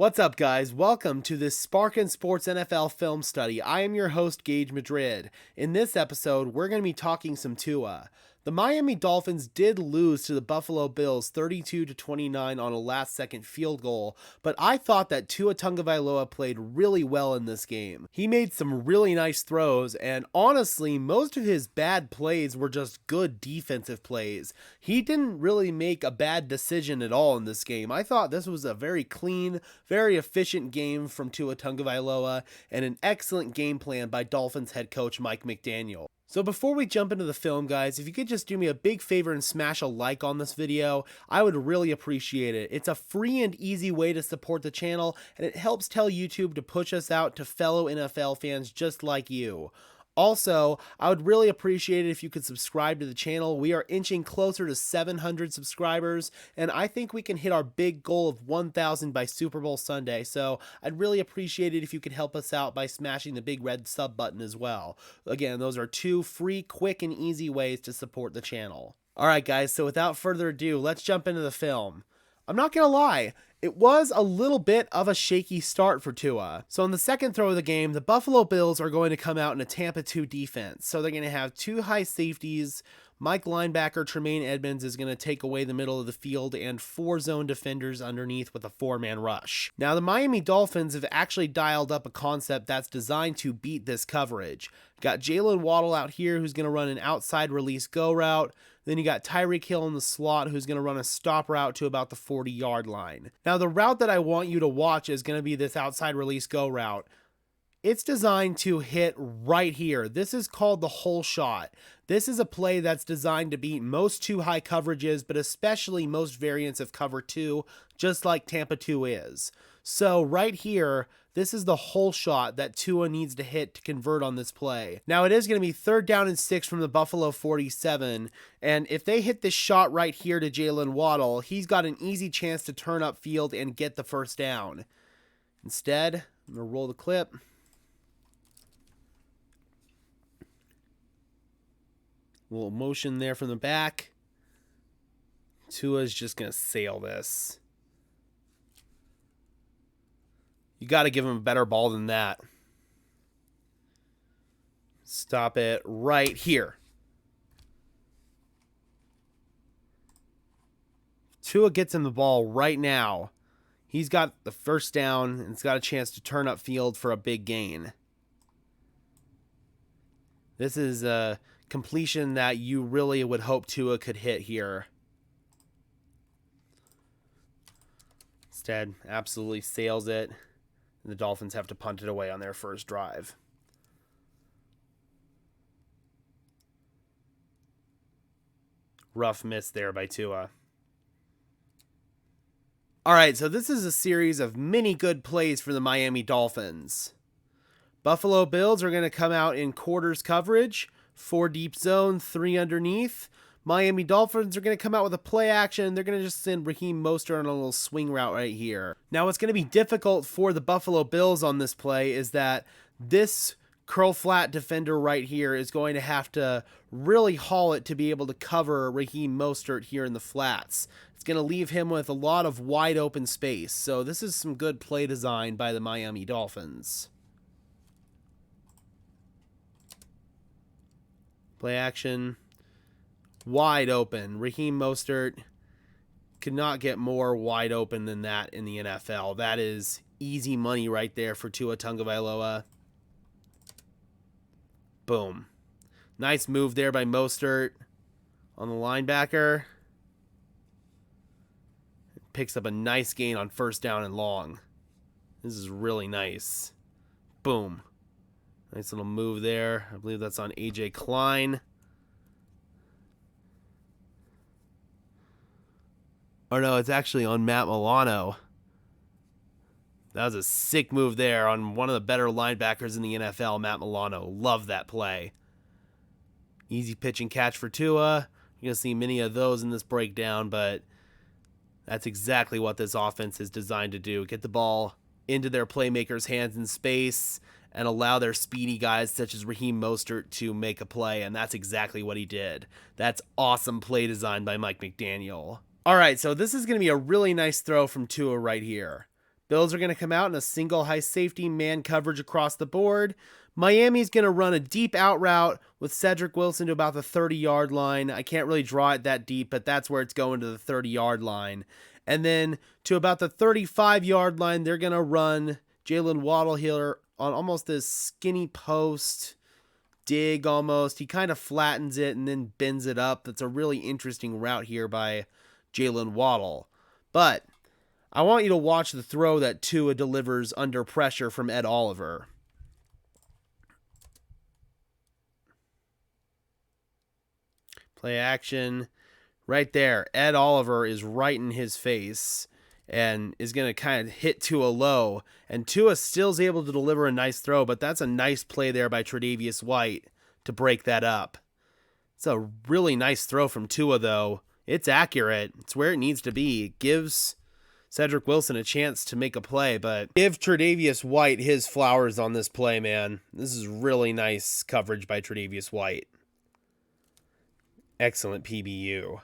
What's up, guys? Welcome to this Sparkin Sports NFL film study. I am your host, Gage Madrid. In this episode, we're going to be talking some Tua. The Miami Dolphins did lose to the Buffalo Bills 32-29 on a last-second field goal, but I thought that Tua Tagovailoa played really well in this game. He made some really nice throws, and honestly, most of his bad plays were just good defensive plays. He didn't really make a bad decision at all in this game. I thought this was a very clean, very efficient game from Tua Tagovailoa, and an excellent game plan by Dolphins head coach Mike McDaniel. So before we jump into the film, guys, if you could just do me a big favor and smash a like on this video, I would really appreciate it. It's a free and easy way to support the channel, and it helps tell YouTube to push us out to fellow NFL fans just like you. Also, I would really appreciate it if you could subscribe to the channel. We are inching closer to 700 subscribers, and I think we can hit our big goal of 1,000 by Super Bowl Sunday, so I'd really appreciate it if you could help us out by smashing the big red sub button as well. Again, those are two free, quick, and easy ways to support the channel. Alright guys, so without further ado, let's jump into the film. I'm not gonna lie, it was a little bit of a shaky start for Tua. So on the second throw of the game, the Buffalo Bills are going to come out in a Tampa 2 defense. So they're going to have two high safeties. Mike linebacker Tremaine Edmonds is going to take away the middle of the field, and four zone defenders underneath with a four-man rush. Now the Miami Dolphins have actually dialed up a concept that's designed to beat this coverage. Got Jalen Waddle out here who's going to run an outside release go route. Then you got Tyreek Hill in the slot who's going to run a stop route to about the 40-yard line. Now the route that I want you to watch is going to be this outside release go route. It's designed to hit right here. This is called the hole shot. This is a play that's designed to beat most two high coverages, but especially most variants of cover 2, just like Tampa 2 is. So right here, this is the hole shot that Tua needs to hit to convert on this play. Now it is going to be 3rd down and 6 from the Buffalo 47, and if they hit this shot right here to Jalen Waddle, he's got an easy chance to turn up field and get the first down. Instead, I'm going to roll the clip. A little motion there from the back. Tua's just going to sail this. You got to give him a better ball than that. Stop it right here. Tua gets him the ball right now. He's got the first down, and it's got a chance to turn up field for a big gain. This is a completion that you really would hope Tua could hit here. Instead, absolutely sails it. And the Dolphins have to punt it away on their first drive. Rough miss there by Tua. Alright, so this is a series of many good plays for the Miami Dolphins. Buffalo Bills are going to come out in quarters coverage. 4 deep zone, 3 underneath. Miami Dolphins are going to come out with a play action. They're going to just send Raheem Mostert on a little swing route right here. Now what's going to be difficult for the Buffalo Bills on this play is that this curl flat defender right here is going to have to really haul it to be able to cover Raheem Mostert here in the flats. It's going to leave him with a lot of wide open space. So this is some good play design by the Miami Dolphins. Play action. Wide open. Raheem Mostert could not get more wide open than that in the NFL. That is easy money right there for Tua Tagovailoa. Boom. Nice move there by Mostert on the linebacker. Picks up a nice gain on first down and long. This is really nice. Boom. Nice little move there. I believe that's on AJ Klein. Or no, it's actually on Matt Milano. That was a sick move there on one of the better linebackers in the NFL, Matt Milano. Love that play. Easy pitch and catch for Tua. You're going to see many of those in this breakdown, but that's exactly what this offense is designed to do. Get the ball into their playmakers' hands in space and allow their speedy guys such as Raheem Mostert to make a play, and that's exactly what he did. That's awesome play design by Mike McDaniel. All right, so this is going to be a really nice throw from Tua right here. Bills are going to come out in a single high safety man coverage across the board. Miami's going to run a deep out route with Cedric Wilson to about the 30-yard line. I can't really draw it that deep, but that's where it's going, to the 30-yard line. And then to about the 35-yard line, they're going to run Jalen Waddle here on almost this skinny post dig almost. He kind of flattens it and then bends it up. That's a really interesting route here by Jalen Waddle. But I want you to watch the throw that Tua delivers under pressure from Ed Oliver. Play action. Right there. Ed Oliver is right in his face and is going to kind of hit Tua low. And Tua still is able to deliver a nice throw, but that's a nice play there by Tre'Davious White to break that up. It's a really nice throw from Tua, though. It's accurate. It's where it needs to be. It gives Cedric Wilson a chance to make a play, but give Tre'Davious White his flowers on this play, man. This is really nice coverage by Tre'Davious White. Excellent PBU.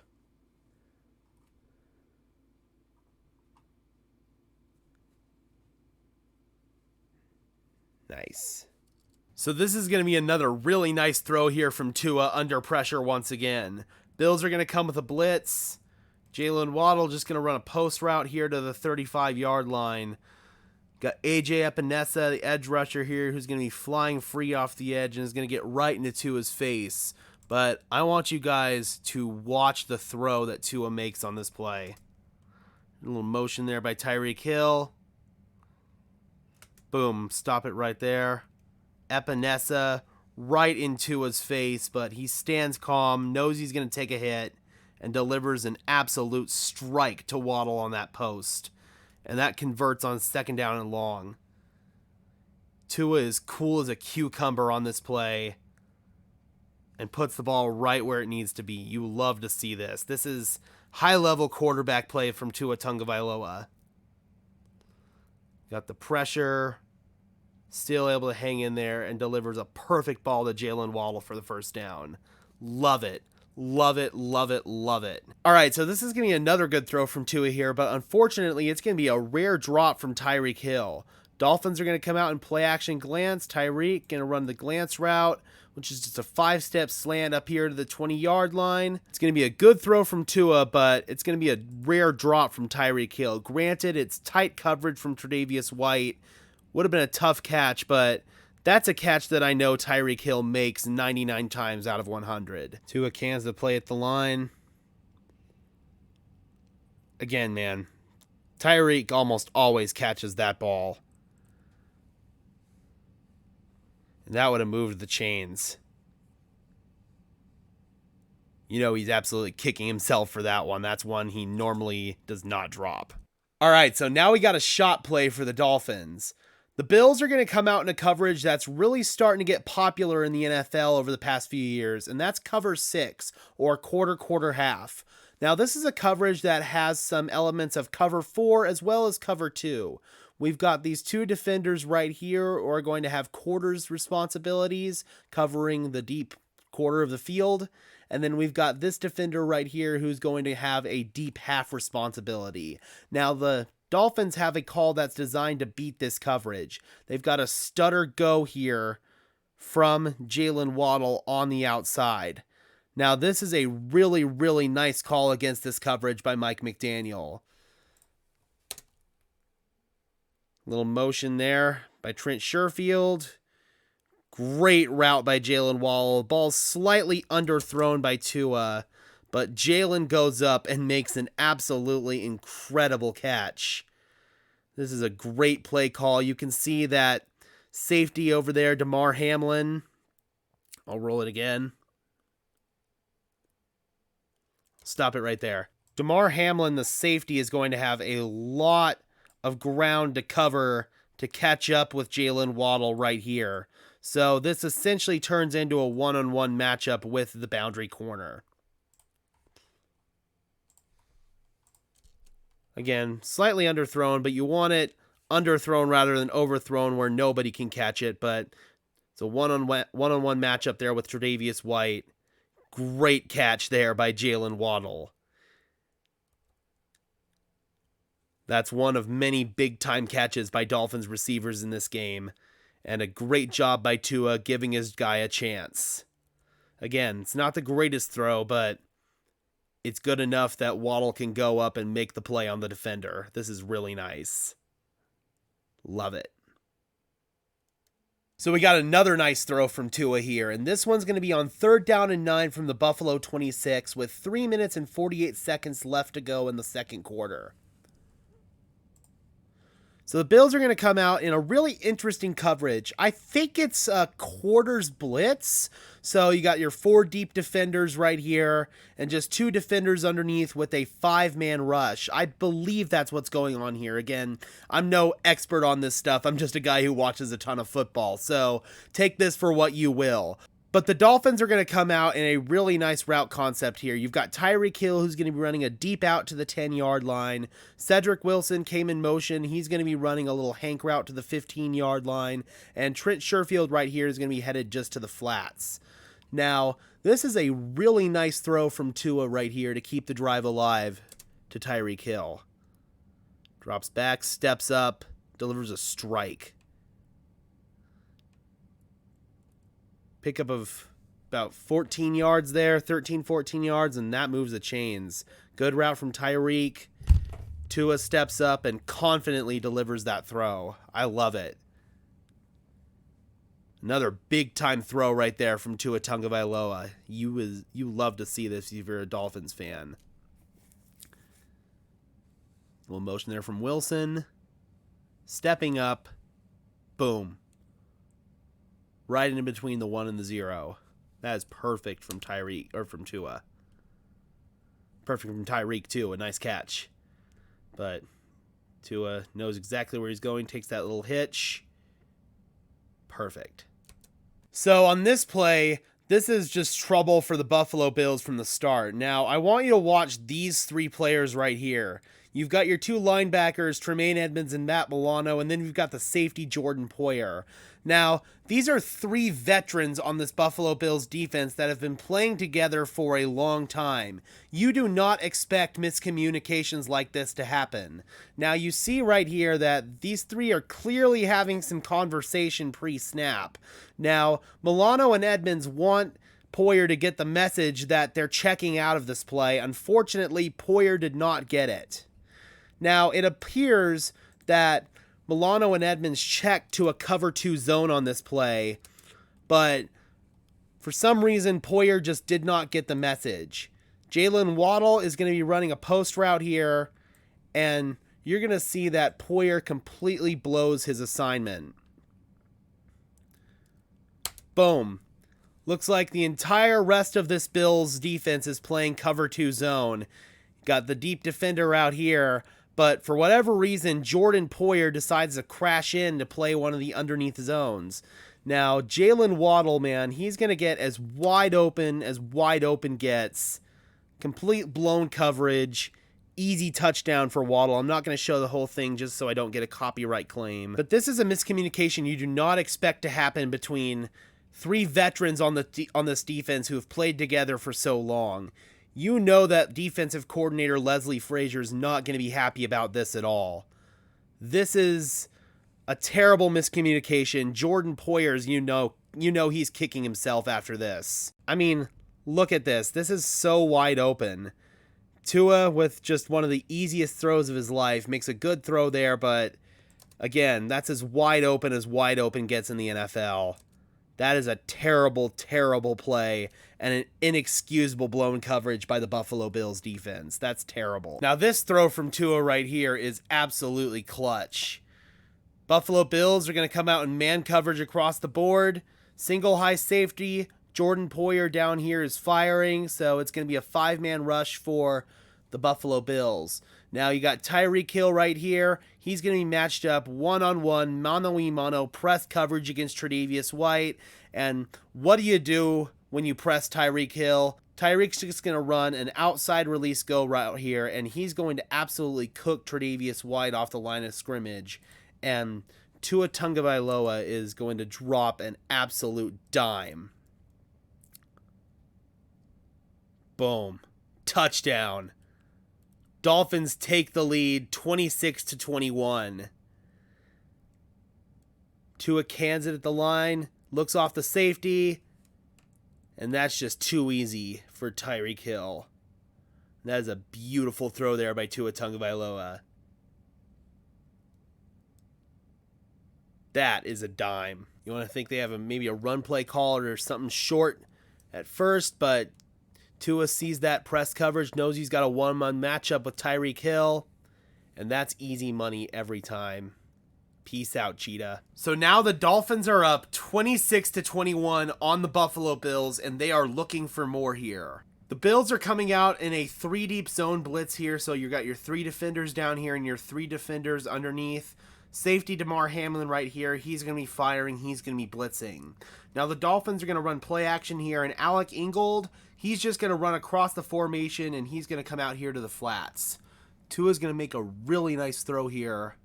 Nice. So this is going to be another really nice throw here from Tua under pressure once again. Bills are going to come with a blitz. Jalen Waddle just going to run a post route here to the 35-yard line. Got AJ Epinesa, the edge rusher here, who's going to be flying free off the edge and is going to get right into Tua's face. But I want you guys to watch the throw that Tua makes on this play. A little motion there by Tyreek Hill. Boom, stop it right there. Epinesa right into his face, but he stands calm, knows he's going to take a hit, and delivers an absolute strike to Waddle on that post. And that converts on second down and long. Tua is cool as a cucumber on this play and puts the ball right where it needs to be. You love to see this. This is high-level quarterback play from Tua Tagovailoa. Got the pressure, still able to hang in there, and delivers a perfect ball to Jalen Waddle for the first down. Love it. Love it, love it, love it. All right, so this is going to be another good throw from Tua here, but unfortunately, it's going to be a rare drop from Tyreek Hill. Dolphins are going to come out and play action glance. Tyreek going to run the glance route, which is just a 5-step slant up here to the 20-yard line. It's going to be a good throw from Tua, but it's going to be a rare drop from Tyreek Hill. Granted, it's tight coverage from Tre'Davious White. Would have been a tough catch, but that's a catch that I know Tyreek Hill makes 99 times out of 100. Tua cans the play at the line. Again, man, Tyreek almost always catches that ball. And that would have moved the chains. You know he's absolutely kicking himself for that one. That's one he normally does not drop. All right, so now we got a shot play for the Dolphins. The Bills are going to come out in a coverage that's really starting to get popular in the NFL over the past few years, and that's cover 6, or quarter, half. Now, this is a coverage that has some elements of cover 4 as well as cover 2. We've got these two defenders right here who are going to have quarters responsibilities, covering the deep quarter of the field. And then we've got this defender right here who's going to have a deep half responsibility. Now, the Dolphins have a call that's designed to beat this coverage. They've got a stutter go here from Jalen Waddle on the outside. Now, this is a really, really nice call against this coverage by Mike McDaniel. Little motion there by Trent Sherfield. Great route by Jalen Waddle. Ball slightly underthrown by Tua, but Jalen goes up and makes an absolutely incredible catch. This is a great play call. You can see that safety over there, Damar Hamlin. I'll roll it again. Stop it right there. Damar Hamlin, the safety, is going to have a lot of ground to cover to catch up with Jalen Waddle right here. So this essentially turns into a one-on-one matchup with the boundary corner. Again, slightly underthrown, but you want it underthrown rather than overthrown where nobody can catch it. But it's a one-on-one matchup there with Tre'Davious White. Great catch there by Jalen Waddle. That's one of many big-time catches by Dolphins receivers in this game, and a great job by Tua giving his guy a chance. Again, it's not the greatest throw, but it's good enough that Waddle can go up and make the play on the defender. This is really nice. Love it. So we got another nice throw from Tua here, and this one's going to be on 3rd down and 9 from the Buffalo 26 with 3 minutes and 48 seconds left to go in the second quarter. So the Bills are going to come out in a really interesting coverage. I think it's a quarters blitz. So you got your 4 deep defenders right here and just 2 defenders underneath with a 5-man rush. I believe that's what's going on here. Again, I'm no expert on this stuff. I'm just a guy who watches a ton of football. So take this for what you will. But the Dolphins are going to come out in a really nice route concept here. You've got Tyreek Hill, who's going to be running a deep out to the 10-yard line. Cedric Wilson came in motion. He's going to be running a little hank route to the 15-yard line. And Trent Sherfield right here is going to be headed just to the flats. Now, this is a really nice throw from Tua right here to keep the drive alive to Tyreek Hill. Drops back, steps up, delivers a strike. Pickup of about 14 yards there, 13, 14 yards, and that moves the chains. Good route from Tyreek. Tua steps up and confidently delivers that throw. I love it. Another big-time throw right there from Tua Tagovailoa. You love to see this if you're a Dolphins fan. A little motion there from Wilson. Stepping up. Boom. Right in between the 1 and the 0. That is perfect from Tyreek, or from Tua. Perfect from Tyreek, too. A nice catch. But Tua knows exactly where he's going, takes that little hitch. Perfect. So on this play, this is just trouble for the Buffalo Bills from the start. Now, I want you to watch these 3 players right here. You've got your 2 linebackers, Tremaine Edmonds and Matt Milano, and then you've got the safety, Jordan Poyer. Now, these are 3 veterans on this Buffalo Bills defense that have been playing together for a long time. You do not expect miscommunications like this to happen. Now, you see right here that these 3 are clearly having some conversation pre-snap. Now, Milano and Edmonds want Poyer to get the message that they're checking out of this play. Unfortunately, Poyer did not get it. Now, it appears that Milano and Edmonds checked to a cover 2 zone on this play, but for some reason, Poyer just did not get the message. Jalen Waddle is going to be running a post route here, and you're going to see that Poyer completely blows his assignment. Boom. Looks like the entire rest of this Bills defense is playing cover 2 zone. Got the deep defender out here, but for whatever reason, Jordan Poyer decides to crash in to play one of the underneath zones. Now, Jalen Waddle, man, he's going to get as wide open gets. Complete blown coverage. Easy touchdown for Waddle. I'm not going to show the whole thing just so I don't get a copyright claim. But this is a miscommunication you do not expect to happen between 3 veterans on this defense who have played together for so long. You know that defensive coordinator Leslie Frazier is not going to be happy about this at all. This is a terrible miscommunication. Jordan Poyer's, you know he's kicking himself after this. I mean, look at this. This is so wide open. Tua, with just one of the easiest throws of his life, makes a good throw there, but again, that's as wide open gets in the NFL. That is a terrible, terrible play and an inexcusable blown coverage by the Buffalo Bills defense. That's terrible. Now, this throw from Tua right here is absolutely clutch. Buffalo Bills are going to come out in man coverage across the board. Single high safety. Jordan Poyer down here is firing, so it's going to be a 5-man rush for the Buffalo Bills. Now you got Tyreek Hill right here. He's going to be matched up one-on-one, mano-a-mano, press coverage against Tre'Davious White. And what do you do when you press Tyreek Hill? Tyreek's just going to run an outside release go route here, and he's going to absolutely cook Tre'Davious White off the line of scrimmage. And Tua Tagovailoa is going to drop an absolute dime. Boom. Touchdown. Dolphins take the lead 26-21. Tua cans it at the line, looks off the safety, and that's just too easy for Tyreek Hill. That is a beautiful throw there by Tua Tagovailoa. That is a dime. You want to think they have maybe a run play call or something short at first, but Tua sees that press coverage, knows he's got a one-on-one matchup with Tyreek Hill, and that's easy money every time. Peace out, Cheetah. So now the Dolphins are up 26-21 on the Buffalo Bills, and they are looking for more here. The Bills are coming out in a 3-deep zone blitz here, so you got your 3 defenders down here and your 3 defenders underneath. Safety DeMar Hamlin right here. He's going to be firing. He's going to be blitzing. Now the Dolphins are going to run play action here, and Alec Ingold, he's just going to run across the formation, and he's going to come out here to the flats. Tua's going to make a really nice throw here.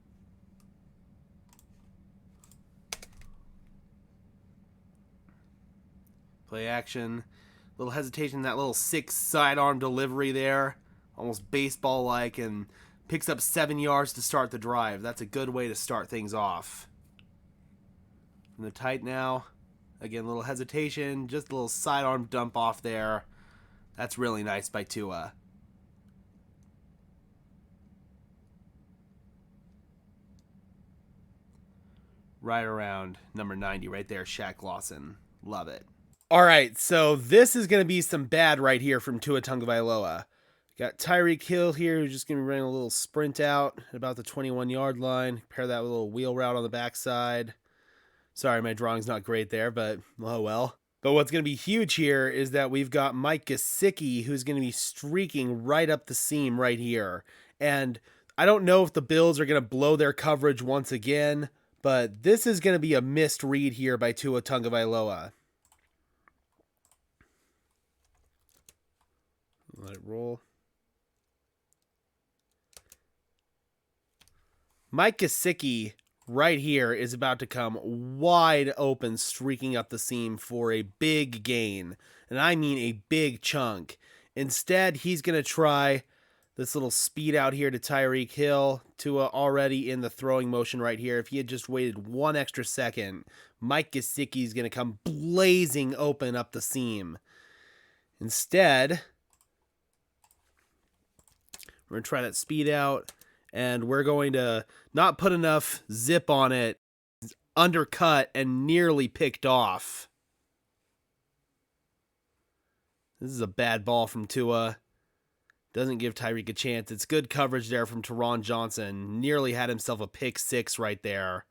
Play action. Little hesitation, that little 6 sidearm delivery there. Almost baseball-like, and picks up 7 yards to start the drive. That's a good way to start things off. From the tight now. Again, a little hesitation. Just a little sidearm dump off there. That's really nice by Tua. Right around number 90 right there, Shaq Lawson. Love it. All right, so this is going to be some bad right here from Tua Tagovailoa. Got Tyreek Hill here, who's just going to be running a little sprint out at about the 21-yard line. Pair that with a little wheel route on the backside. Sorry, my drawing's not great there, but oh well. But what's going to be huge here is that we've got Mike Gesicki, who's going to be streaking right up the seam right here. And I don't know if the Bills are going to blow their coverage once again, but this is going to be a missed read here by Tua Tagovailoa. Let it roll. Mike Gesicki right here is about to come wide open, streaking up the seam for a big gain. And I mean a big chunk. Instead, he's going to try this little speed out here to Tyreek Hill. Tua already in the throwing motion right here. If he had just waited 1 extra second, Mike Gesicki is going to come blazing open up the seam. Instead, we're going to try that speed out, and we're going to not put enough zip on it, undercut, and nearly picked off. This is a bad ball from Tua. Doesn't give Tyreek a chance. It's good coverage there from Teron Johnson. Nearly had himself a pick 6 right there.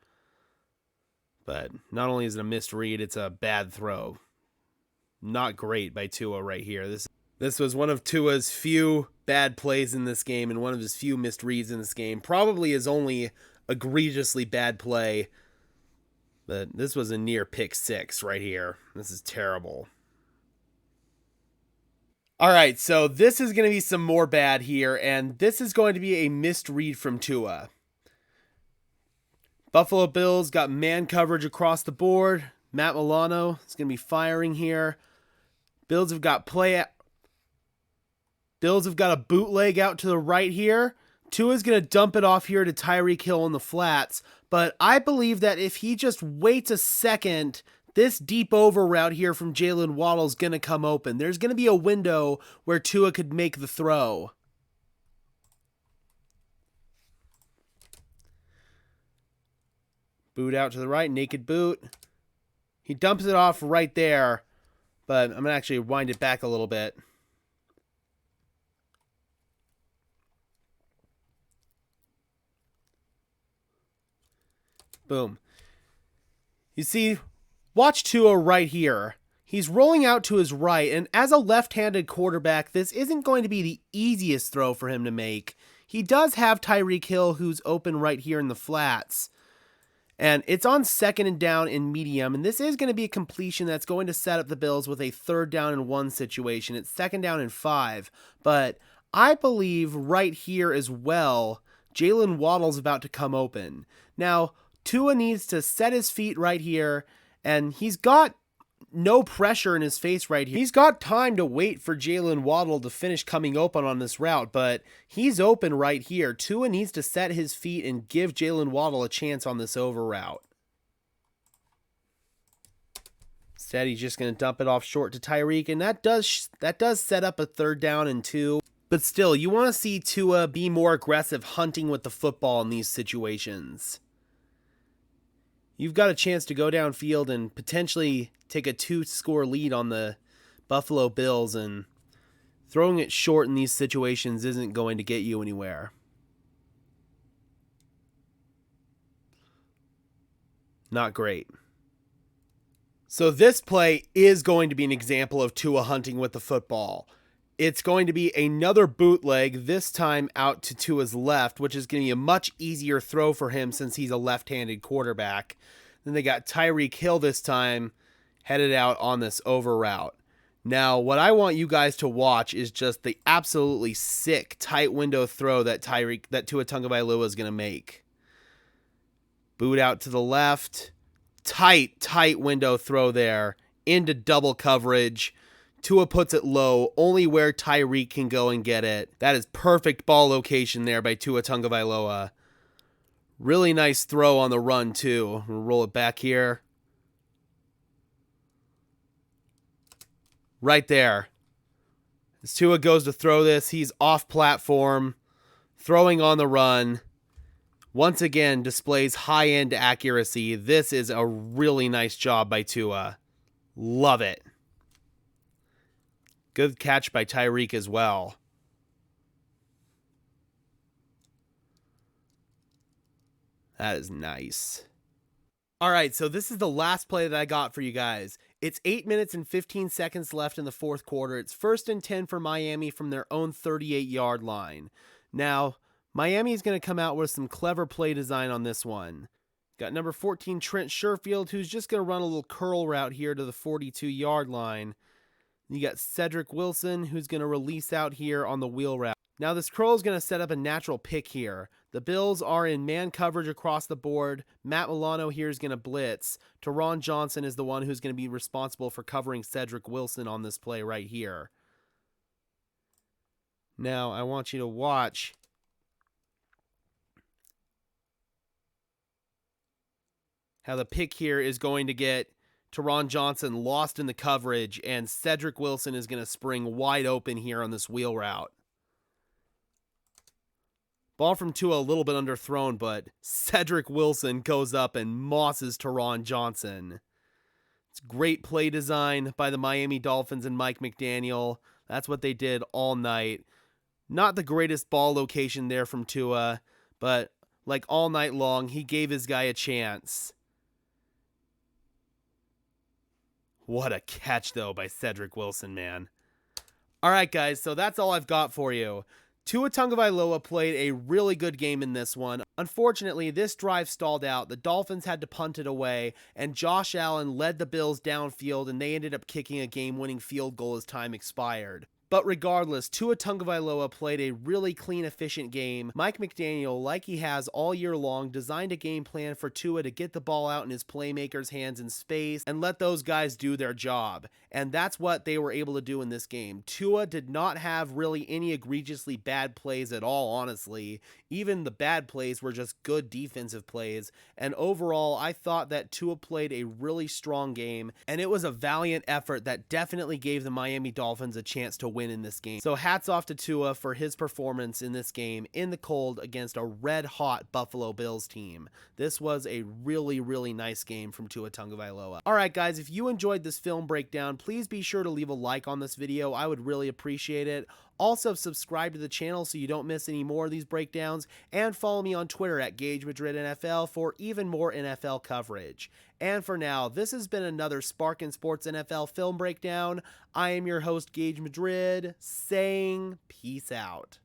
But not only is it a missed read, it's a bad throw. Not great by Tua right here. This was one of Tua's few bad plays in this game and one of his few missed reads in this game. Probably his only egregiously bad play. But this was a near pick 6 right here. This is terrible. All right, so this is going to be some more bad here, and this is going to be a missed read from Tua. Buffalo Bills got man coverage across the board. Matt Milano is going to be firing here. Bills have got a bootleg out to the right here. Tua's going to dump it off here to Tyreek Hill in the flats. But I believe that if he just waits a second, this deep over route here from Jalen Waddle is going to come open. There's going to be a window where Tua could make the throw. Boot out to the right, naked boot. He dumps it off right there, but I'm going to actually wind it back a little bit. Boom. You see, watch Tua right here. He's rolling out to his right, and as a left-handed quarterback, this isn't going to be the easiest throw for him to make. He does have Tyreek Hill, who's open right here in the flats. And it's on 2nd and down in medium, and this is going to be a completion that's going to set up the Bills with a 3rd down and 1 situation. It's 2nd down and 5, but I believe right here as well, Jalen Waddle's about to come open. Now, Tua needs to set his feet right here, and he's got no pressure in his face right here. He's got time to wait for Jalen Waddle to finish coming open on this route, but he's open right here. Tua needs to set his feet and give Jalen Waddle a chance on this over route. Instead, he's just going to dump it off short to Tyreek, and that does set up a 3rd down and 2. But still, you want to see Tua be more aggressive hunting with the football in these situations. You've got a chance to go downfield and potentially take a 2-score lead on the Buffalo Bills, and throwing it short in these situations isn't going to get you anywhere. Not great. So this play is going to be an example of Tua hunting with the football. It's going to be another bootleg, this time out to Tua's left, which is going to be a much easier throw for him since he's a left-handed quarterback. Then they got Tyreek Hill this time, headed out on this over route. Now, what I want you guys to watch is just the absolutely sick tight window throw that Tua Tagovailoa is going to make. Boot out to the left. Tight window throw there into double coverage. Tua puts it low, only where Tyreek can go and get it. That is perfect ball location there by Tua Tagovailoa. Really nice throw on the run too. We'll roll it back here. Right there. As Tua goes to throw this, he's off platform, throwing on the run. Once again, displays high-end accuracy. This is a really nice job by Tua. Love it. Good catch by Tyreek as well. That is nice. All right, so this is the last play that I got for you guys. It's 8 minutes and 15 seconds left in the 4th quarter. It's 1st and 10 for Miami from their own 38-yard line. Now, Miami is going to come out with some clever play design on this one. Got number 14, Trent Sherfield, who's just going to run a little curl route here to the 42-yard line. You got Cedric Wilson, who's going to release out here on the wheel route. Now, this curl is going to set up a natural pick here. The Bills are in man coverage across the board. Matt Milano here is going to blitz. Teron Johnson is the one who's going to be responsible for covering Cedric Wilson on this play right here. Now, I want you to watch how the pick here is going to get Teron Johnson lost in the coverage, and Cedric Wilson is going to spring wide open here on this wheel route. Ball from Tua a little bit underthrown, but Cedric Wilson goes up and mosses Teron Johnson. It's great play design by the Miami Dolphins and Mike McDaniel. That's what they did all night. Not the greatest ball location there from Tua, but like all night long, he gave his guy a chance. What a catch, though, by Cedric Wilson, man. All right, guys, so that's all I've got for you. Tua Tagovailoa played a really good game in this one. Unfortunately, this drive stalled out. The Dolphins had to punt it away, and Josh Allen led the Bills downfield, and they ended up kicking a game-winning field goal as time expired. But regardless, Tua Tagovailoa played a really clean, efficient game. Mike McDaniel, like he has all year long, designed a game plan for Tua to get the ball out in his playmakers' hands in space and let those guys do their job. And that's what they were able to do in this game. Tua did not have really any egregiously bad plays at all, honestly. Even the bad plays were just good defensive plays. And overall, I thought that Tua played a really strong game, and it was a valiant effort that definitely gave the Miami Dolphins a chance to win in this game. So hats off to Tua for his performance in this game in the cold against a red-hot Buffalo Bills team. This was a really, really nice game from Tua Tagovailoa. All right, guys, if you enjoyed this film breakdown, please be sure to leave a like on this video. I would really appreciate it. Also, subscribe to the channel so you don't miss any more of these breakdowns, and follow me on Twitter at Gage Madrid NFL for even more NFL coverage. And for now, this has been another Sparkin Sports NFL film breakdown. I am your host, Gage Madrid, saying peace out.